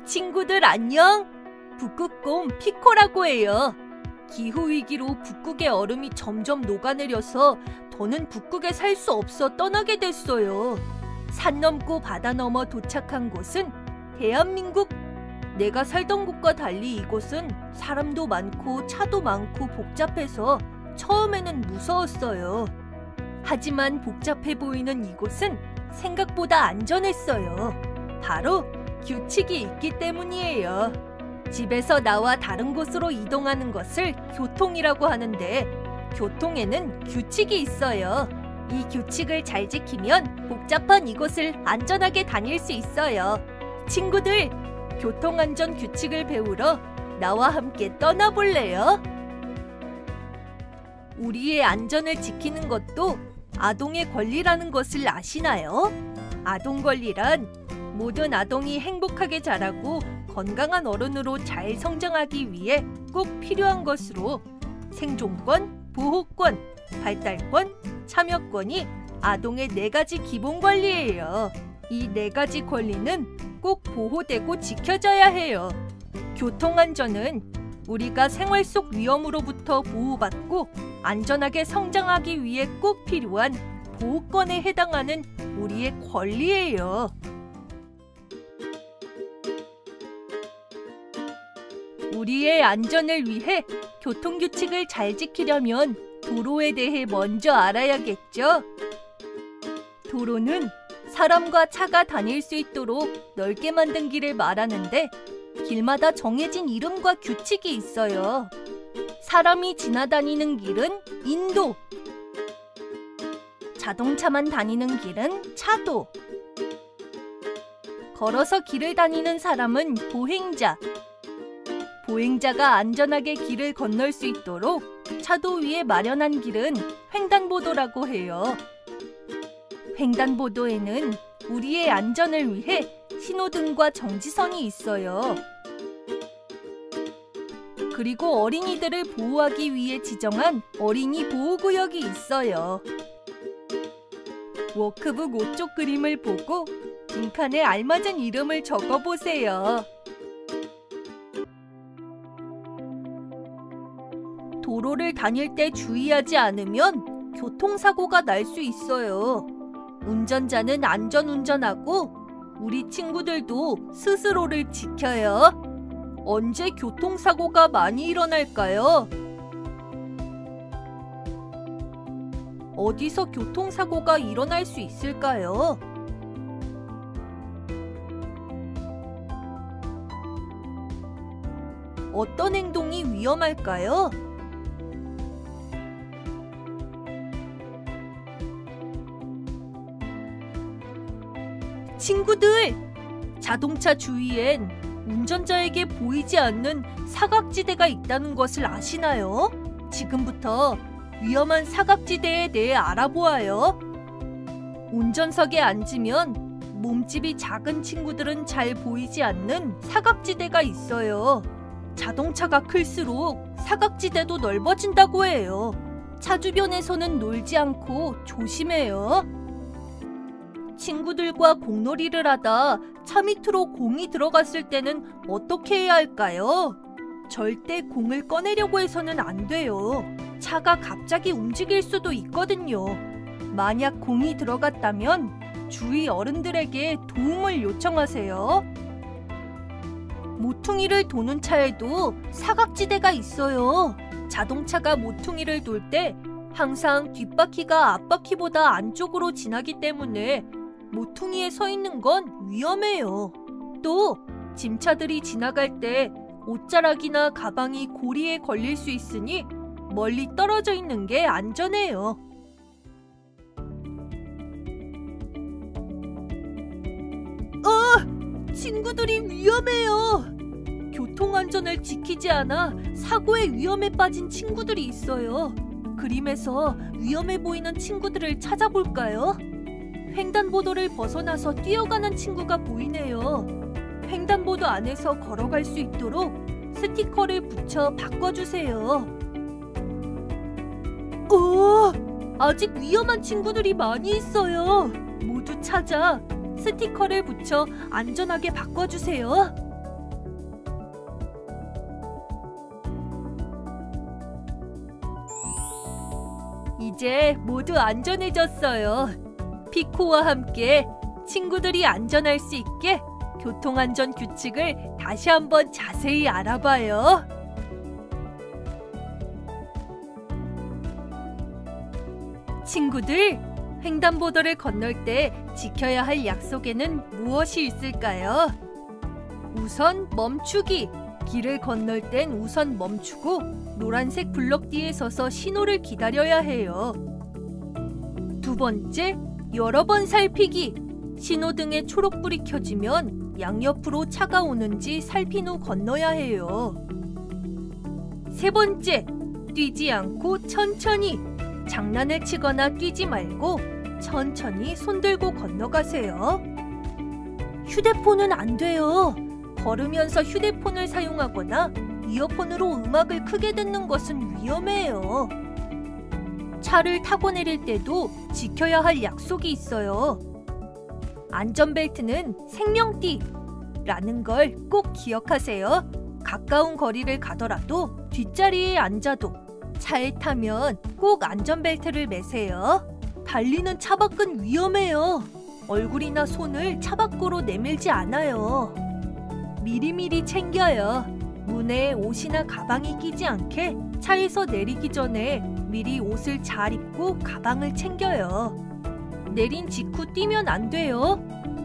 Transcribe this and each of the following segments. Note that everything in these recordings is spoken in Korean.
친구들 안녕! 북극곰 피코라고 해요. 기후위기로 북극의 얼음이 점점 녹아내려서 더는 북극에 살 수 없어 떠나게 됐어요. 산 넘고 바다 넘어 도착한 곳은 대한민국. 내가 살던 곳과 달리 이곳은 사람도 많고 차도 많고 복잡해서 처음에는 무서웠어요. 하지만 복잡해 보이는 이곳은 생각보다 안전했어요. 바로 규칙이 있기 때문이에요. 집에서 나와 다른 곳으로 이동하는 것을 교통이라고 하는데, 교통에는 규칙이 있어요. 이 규칙을 잘 지키면 복잡한 이곳을 안전하게 다닐 수 있어요. 친구들, 교통안전 규칙을 배우러 나와 함께 떠나볼래요? 우리의 안전을 지키는 것도 아동의 권리라는 것을 아시나요? 아동 권리란 모든 아동이 행복하게 자라고 건강한 어른으로 잘 성장하기 위해 꼭 필요한 것으로, 생존권, 보호권, 발달권, 참여권이 아동의 4가지 기본 권리예요. 이 4가지 권리는 꼭 보호되고 지켜져야 해요. 교통안전은 우리가 생활 속 위험으로부터 보호받고 안전하게 성장하기 위해 꼭 필요한 보호권에 해당하는 우리의 권리예요. 우리의 안전을 위해 교통규칙을 잘 지키려면 도로에 대해 먼저 알아야겠죠? 도로는 사람과 차가 다닐 수 있도록 넓게 만든 길을 말하는데, 길마다 정해진 이름과 규칙이 있어요. 사람이 지나다니는 길은 인도, 자동차만 다니는 길은 차도, 걸어서 길을 다니는 사람은 보행자, 보행자가 안전하게 길을 건널 수 있도록 차도 위에 마련한 길은 횡단보도라고 해요. 횡단보도에는 우리의 안전을 위해 신호등과 정지선이 있어요. 그리고 어린이들을 보호하기 위해 지정한 어린이 보호구역이 있어요. 워크북 5쪽 그림을 보고 빈칸에 알맞은 이름을 적어보세요. 도로를 다닐 때 주의하지 않으면 교통사고가 날 수 있어요. 운전자는 안전운전하고 우리 친구들도 스스로를 지켜요. 언제 교통사고가 많이 일어날까요? 어디서 교통사고가 일어날 수 있을까요? 어떤 행동이 위험할까요? 친구들! 자동차 주위엔 운전자에게 보이지 않는 사각지대가 있다는 것을 아시나요? 지금부터 위험한 사각지대에 대해 알아보아요. 운전석에 앉으면 몸집이 작은 친구들은 잘 보이지 않는 사각지대가 있어요. 자동차가 클수록 사각지대도 넓어진다고 해요. 차 주변에서는 놀지 않고 조심해요. 친구들과 공놀이를 하다 차 밑으로 공이 들어갔을 때는 어떻게 해야 할까요? 절대 공을 꺼내려고 해서는 안 돼요. 차가 갑자기 움직일 수도 있거든요. 만약 공이 들어갔다면 주위 어른들에게 도움을 요청하세요. 모퉁이를 도는 차에도 사각지대가 있어요. 자동차가 모퉁이를 돌 때 항상 뒷바퀴가 앞바퀴보다 안쪽으로 지나기 때문에 모퉁이에 서 있는 건 위험해요. 또 짐차들이 지나갈 때 옷자락이나 가방이 고리에 걸릴 수 있으니 멀리 떨어져 있는 게 안전해요. 친구들이 위험해요. 교통안전을 지키지 않아 사고의 위험에 빠진 친구들이 있어요. 그림에서 위험해 보이는 친구들을 찾아볼까요? 횡단보도를 벗어나서 뛰어가는 친구가 보이네요. 횡단보도 안에서 걸어갈 수 있도록 스티커를 붙여 바꿔주세요. 아직 위험한 친구들이 많이 있어요. 모두 찾아 스티커를 붙여 안전하게 바꿔주세요. 이제 모두 안전해졌어요. 피코와 함께 친구들이 안전할 수 있게 교통안전 규칙을 다시 한번 자세히 알아봐요. 친구들, 횡단보도를 건널 때 지켜야 할 약속에는 무엇이 있을까요? 우선 멈추기. 길을 건널 땐 우선 멈추고 노란색 블럭 뒤에 서서 신호를 기다려야 해요. 두 번째, 여러 번 살피기. 신호등에 초록불이 켜지면 양옆으로 차가 오는지 살핀 후 건너야 해요. 세 번째, 뛰지 않고 천천히. 장난을 치거나 뛰지 말고 천천히 손 들고 건너가세요. 휴대폰은 안 돼요. 걸으면서 휴대폰을 사용하거나 이어폰으로 음악을 크게 듣는 것은 위험해요. 차를 타고 내릴 때도 지켜야 할 약속이 있어요. 안전벨트는 생명띠라는 걸 꼭 기억하세요. 가까운 거리를 가더라도 뒷자리에 앉아도 차에 타면 꼭 안전벨트를 매세요. 달리는 차 밖은 위험해요. 얼굴이나 손을 차 밖으로 내밀지 않아요. 미리미리 챙겨요. 문에 옷이나 가방이 끼지 않게 차에서 내리기 전에 미리 옷을 잘 입고 가방을 챙겨요. 내린 직후 뛰면 안 돼요.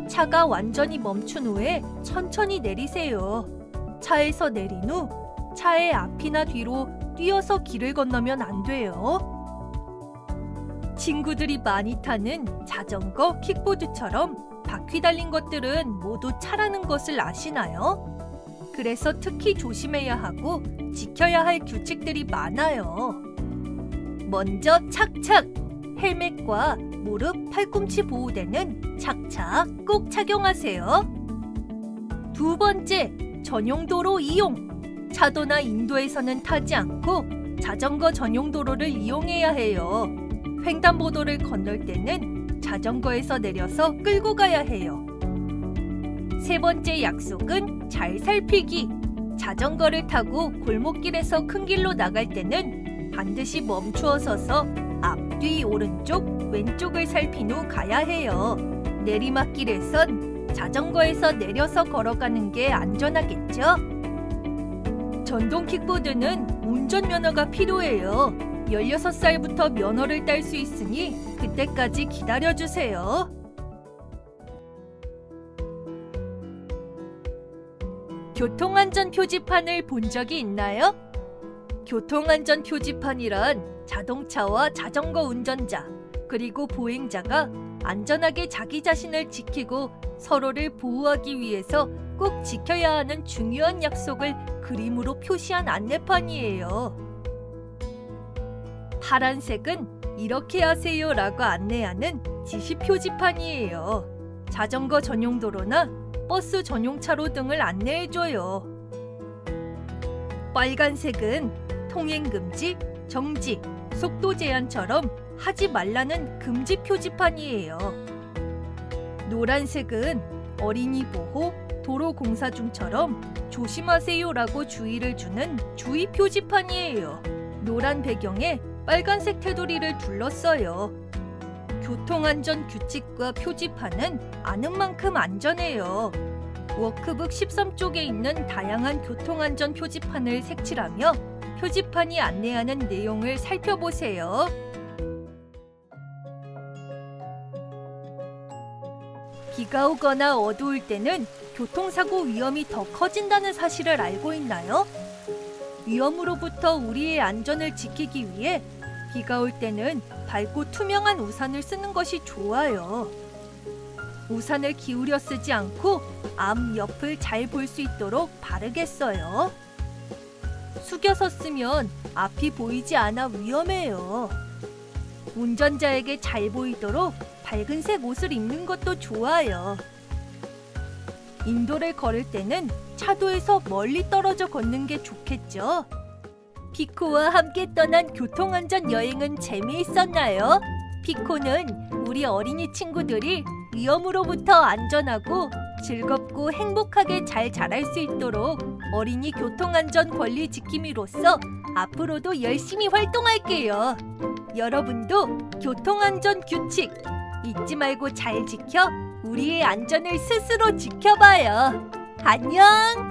차가 완전히 멈춘 후에 천천히 내리세요. 차에서 내린 후 차의 앞이나 뒤로 뛰어서 길을 건너면 안 돼요. 친구들이 많이 타는 자전거, 킥보드처럼 바퀴 달린 것들은 모두 차라는 것을 아시나요? 그래서 특히 조심해야 하고 지켜야 할 규칙들이 많아요. 먼저 착착! 헬멧과 무릎, 팔꿈치 보호대는 착착 꼭 착용하세요. 두 번째, 전용도로 이용! 차도나 인도에서는 타지 않고 자전거 전용 도로를 이용해야 해요. 횡단보도를 건널 때는 자전거에서 내려서 끌고 가야 해요. 세 번째 약속은 잘 살피기. 자전거를 타고 골목길에서 큰 길로 나갈 때는 반드시 멈추어 서서 앞, 뒤, 오른쪽, 왼쪽을 살핀 후 가야 해요. 내리막길에선 자전거에서 내려서 걸어가는 게 안전하겠죠? 전동 킥보드는 운전면허가 필요해요. 16살부터 면허를 딸 수 있으니 그때까지 기다려주세요. 교통안전 표지판을 본 적이 있나요? 교통안전 표지판이란 자동차와 자전거 운전자, 그리고 보행자가 안전하게 자기 자신을 지키고 서로를 보호하기 위해서 꼭 지켜야 하는 중요한 약속을 그림으로 표시한 안내판이에요. 파란색은 이렇게 하세요 라고 안내하는 지시 표지판이에요. 자전거 전용 도로나 버스 전용차로 등을 안내해줘요. 빨간색은 통행금지, 정지, 속도 제한처럼 하지 말라는 금지 표지판이에요. 노란색은 어린이 보호, 도로 공사 중처럼 조심하세요라고 주의를 주는 주의 표지판이에요. 노란 배경에 빨간색 테두리를 둘렀어요. 교통안전 규칙과 표지판은 아는 만큼 안전해요. 워크북 13쪽에 있는 다양한 교통안전 표지판을 색칠하며 표지판이 안내하는 내용을 살펴보세요. 비가 오거나 어두울 때는 교통사고 위험이 더 커진다는 사실을 알고 있나요? 위험으로부터 우리의 안전을 지키기 위해 비가 올 때는 밝고 투명한 우산을 쓰는 것이 좋아요. 우산을 기울여 쓰지 않고 앞, 옆을 잘 볼 수 있도록 바르게 써요. 숙여서 쓰면 앞이 보이지 않아 위험해요. 운전자에게 잘 보이도록 밝은색 옷을 입는 것도 좋아요. 인도를 걸을 때는 차도에서 멀리 떨어져 걷는 게 좋겠죠. 피코와 함께 떠난 교통안전 여행은 재미있었나요? 피코는 우리 어린이 친구들이 위험으로부터 안전하고 즐겁고 행복하게 잘 자랄 수 있도록 어린이 교통안전 권리 지킴이로서 앞으로도 열심히 활동할게요. 여러분도 교통안전 규칙 잊지 말고 잘 지켜 우리의 안전을 스스로 지켜봐요. 안녕!